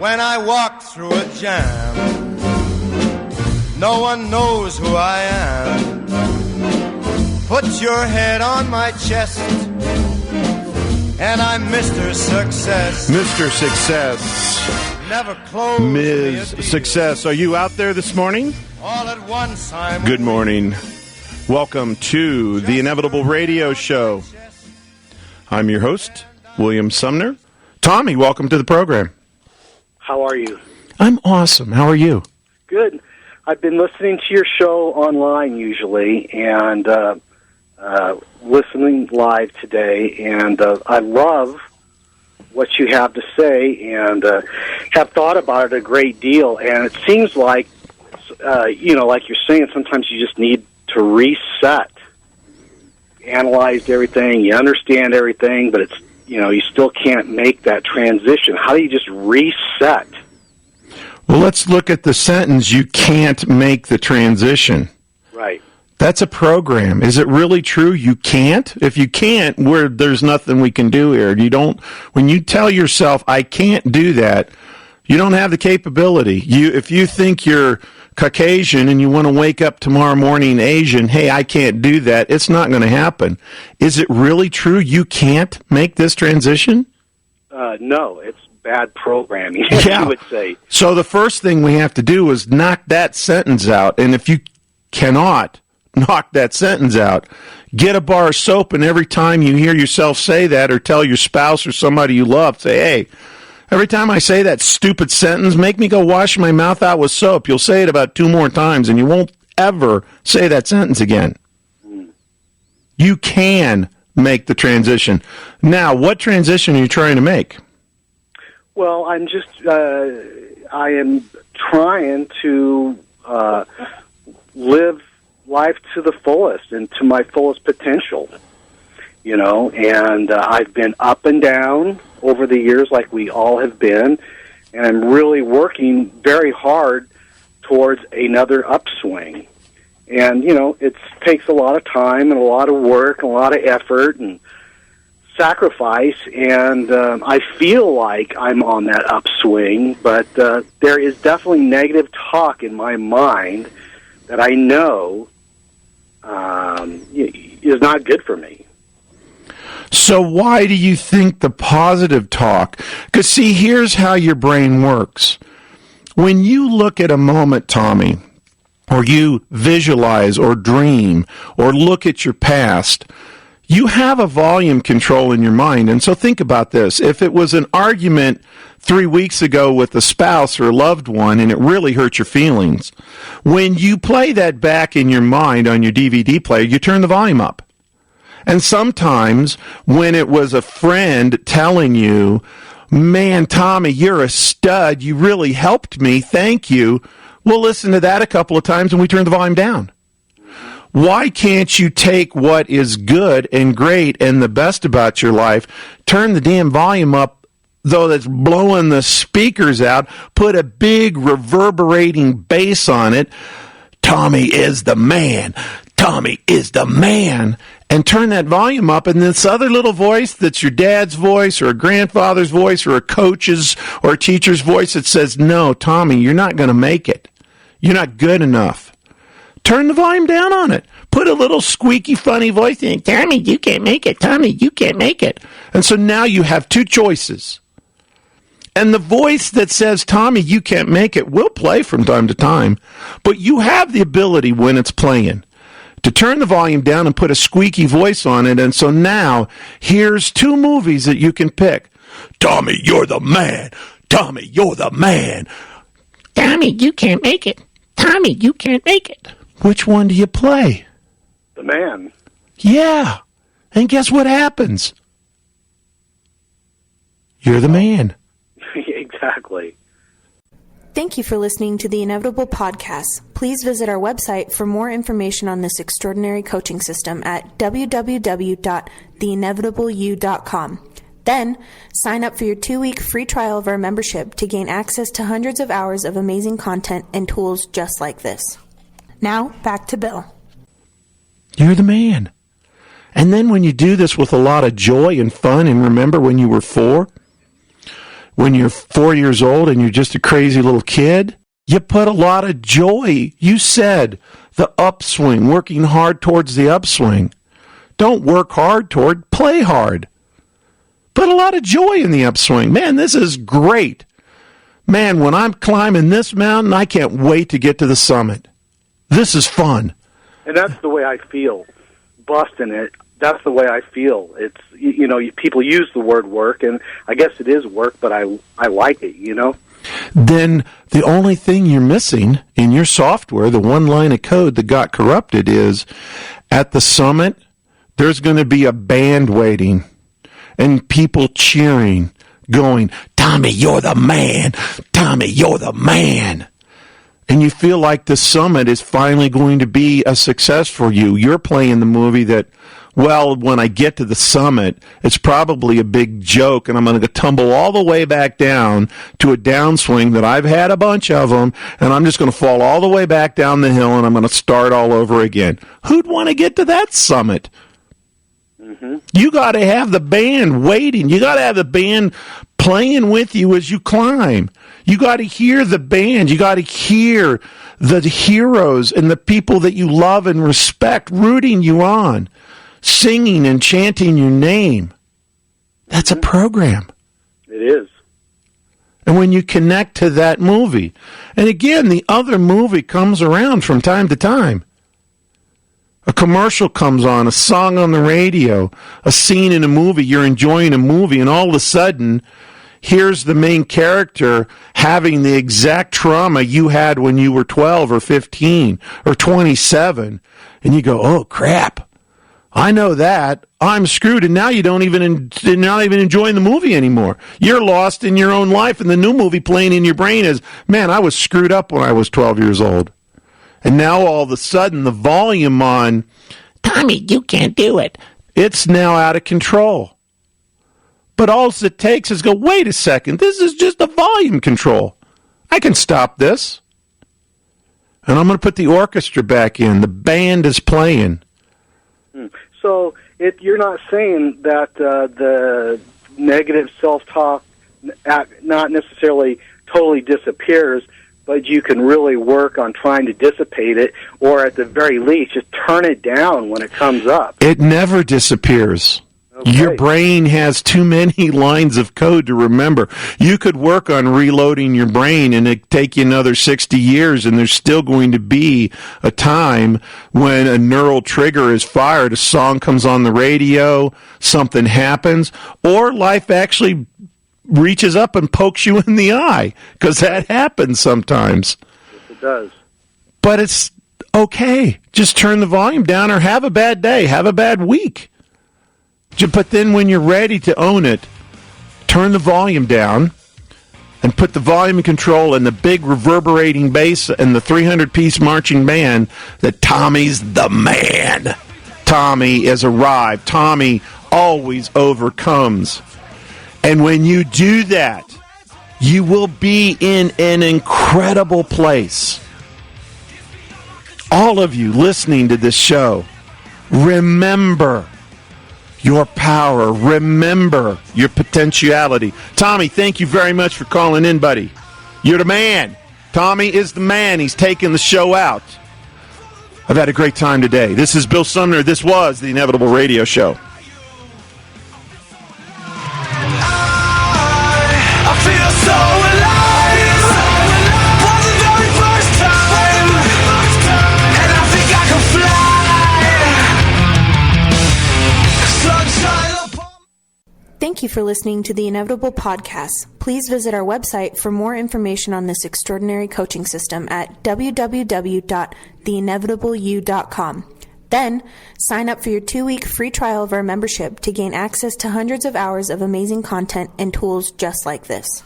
When I walk through a jam, no one knows who I am. Put your head on my chest, and I'm Mr. Success. Mr. Success. Never close. Ms. Success. Are you out there this morning? All at once I'm Good morning. Welcome to the Inevitable Radio Show. I'm your host, William Sumner. Tommy, welcome to the program. How are you? I'm awesome. How are you? Good. I've been listening to your show online usually, and listening live today, and I love what you have to say, and have thought about it a great deal. And it seems like, like you're saying, sometimes you just need to reset. Analyzed everything, you understand everything, but it's you still can't make that transition. How do you just reset? Well, let's look at the sentence, you can't make the transition. Right. That's a program. Is it really true you can't? If you can't, there's nothing we can do here. When you tell yourself, I can't do that, you don't have the capability. If you think you're Caucasian and you want to wake up tomorrow morning Asian, hey, I can't do that, it's not going to happen. Is it really true you can't make this transition? No, it's bad programming, yeah. You would say. So the first thing we have to do is knock that sentence out. And if you cannot knock that sentence out, get a bar of soap, and every time you hear yourself say that or tell your spouse or somebody you love, say, hey, every time I say that stupid sentence, make me go wash my mouth out with soap. You'll say it about 2 more times, and you won't ever say that sentence again. You can make the transition. Now, what transition are you trying to make? Well, I am trying to live life to the fullest and to my fullest potential, and I've been up and down over the years like we all have been, and I'm really working very hard towards another upswing. And, it takes a lot of time and a lot of work and a lot of effort and sacrifice, and I feel like I'm on that upswing, but there is definitely negative talk in my mind that I know is not good for me. So why do you think the positive talk? Because, see, here's how your brain works. When you look at a moment, Tommy, or you visualize or dream or look at your past, you have a volume control in your mind. And so think about this. If it was an argument 3 weeks ago with a spouse or a loved one and it really hurt your feelings, when you play that back in your mind on your DVD player, you turn the volume up. And sometimes when it was a friend telling you, man, Tommy, you're a stud, you really helped me, thank you, we'll listen to that a couple of times and we turn the volume down. Why can't you take what is good and great and the best about your life, turn the damn volume up, though that's blowing the speakers out, put a big reverberating bass on it, Tommy is the man, Tommy is the man, and turn that volume up, and this other little voice that's your dad's voice or a grandfather's voice or a coach's or a teacher's voice that says, no, Tommy, you're not going to make it. You're not good enough. Turn the volume down on it. Put a little squeaky, funny voice in. Tommy, you can't make it. Tommy, you can't make it. And so now you have 2 choices. And the voice that says, Tommy, you can't make it, will play from time to time. But you have the ability when it's playing to turn the volume down and put a squeaky voice on it. And so now here's 2 movies that you can pick. Tommy, you're the man. Tommy, you're the man. Tommy, you can't make it. Tommy, you can't make it. Which one do you play? The man. Yeah. And guess what happens? You're the man. Exactly. Thank you for listening to the Inevitable Podcast. Please visit our website for more information on this extraordinary coaching system at www.theinevitableyou.com. Then, sign up for your 2-week free trial of our membership to gain access to hundreds of hours of amazing content and tools just like this. Now, back to Bill. You're the man. And then when you do this with a lot of joy and fun, and remember when you were 4, when you're 4 years old and you're just a crazy little kid? You put a lot of joy. You said the upswing, working hard towards the upswing. Don't work hard toward, play hard. Put a lot of joy in the upswing. Man, this is great. Man, when I'm climbing this mountain, I can't wait to get to the summit. This is fun. And that's the way I feel. Busting it, that's the way I feel. It's, you know, people use the word work, and I guess it is work, but I like it, you know? Then the only thing you're missing in your software, the one line of code that got corrupted, is at the summit, there's going to be a band waiting and people cheering, going, Tommy, you're the man. Tommy, you're the man. And you feel like the summit is finally going to be a success for you. You're playing the movie that, well, when I get to the summit, it's probably a big joke, and I'm going to tumble all the way back down to a downswing that I've had a bunch of them, and I'm just going to fall all the way back down the hill, and I'm going to start all over again. Who'd want to get to that summit? Mm-hmm. You got to have the band waiting. You got to have the band playing with you as you climb. You got to hear the band. You got to hear the heroes and the people that you love and respect rooting you on, singing and chanting your name. That's a program. It is. And when you connect to that movie, and again, the other movie comes around from time to time. A commercial comes on, a song on the radio, a scene in a movie, you're enjoying a movie, and all of a sudden, here's the main character having the exact trauma you had when you were 12 or 15 or 27. And you go, oh, crap. I know that. I'm screwed. And now you're not even enjoying the movie anymore. You're lost in your own life, and the new movie playing in your brain is, man, I was screwed up when I was 12 years old. And now all of a sudden, the volume on, Tommy, you can't do it, it's now out of control. But all it takes is go, wait a second, this is just a volume control. I can stop this. And I'm going to put the orchestra back in. The band is playing. So you're not saying that the negative self-talk not necessarily totally disappears, but you can really work on trying to dissipate it, or at the very least, just turn it down when it comes up. It never disappears. Okay. Your brain has too many lines of code to remember. You could work on reloading your brain, and it'd take you another 60 years, and there's still going to be a time when a neural trigger is fired, a song comes on the radio, something happens, or life actually reaches up and pokes you in the eye, because that happens sometimes. Yes, it does. But it's okay. Just turn the volume down, or have a bad day, have a bad week. But then when you're ready to own it, turn the volume down and put the volume control and the big reverberating bass and the 300-piece marching band that Tommy's the man. Tommy has arrived. Tommy always overcomes. And when you do that, you will be in an incredible place. All of you listening to this show, remember your power. Remember your potentiality. Tommy, thank you very much for calling in, buddy. You're the man. Tommy is the man. He's taking the show out. I've had a great time today. This is Bill Sumner. This was the Inevitable Radio Show. I feel so alive for the very first time, and I think I can fly. Sunshine upon. Thank you for listening to the Inevitable Podcast. Please visit our website for more information on this extraordinary coaching system at www.theinevitableyou.com. Then, sign up for your 2-week free trial of our membership to gain access to hundreds of hours of amazing content and tools just like this.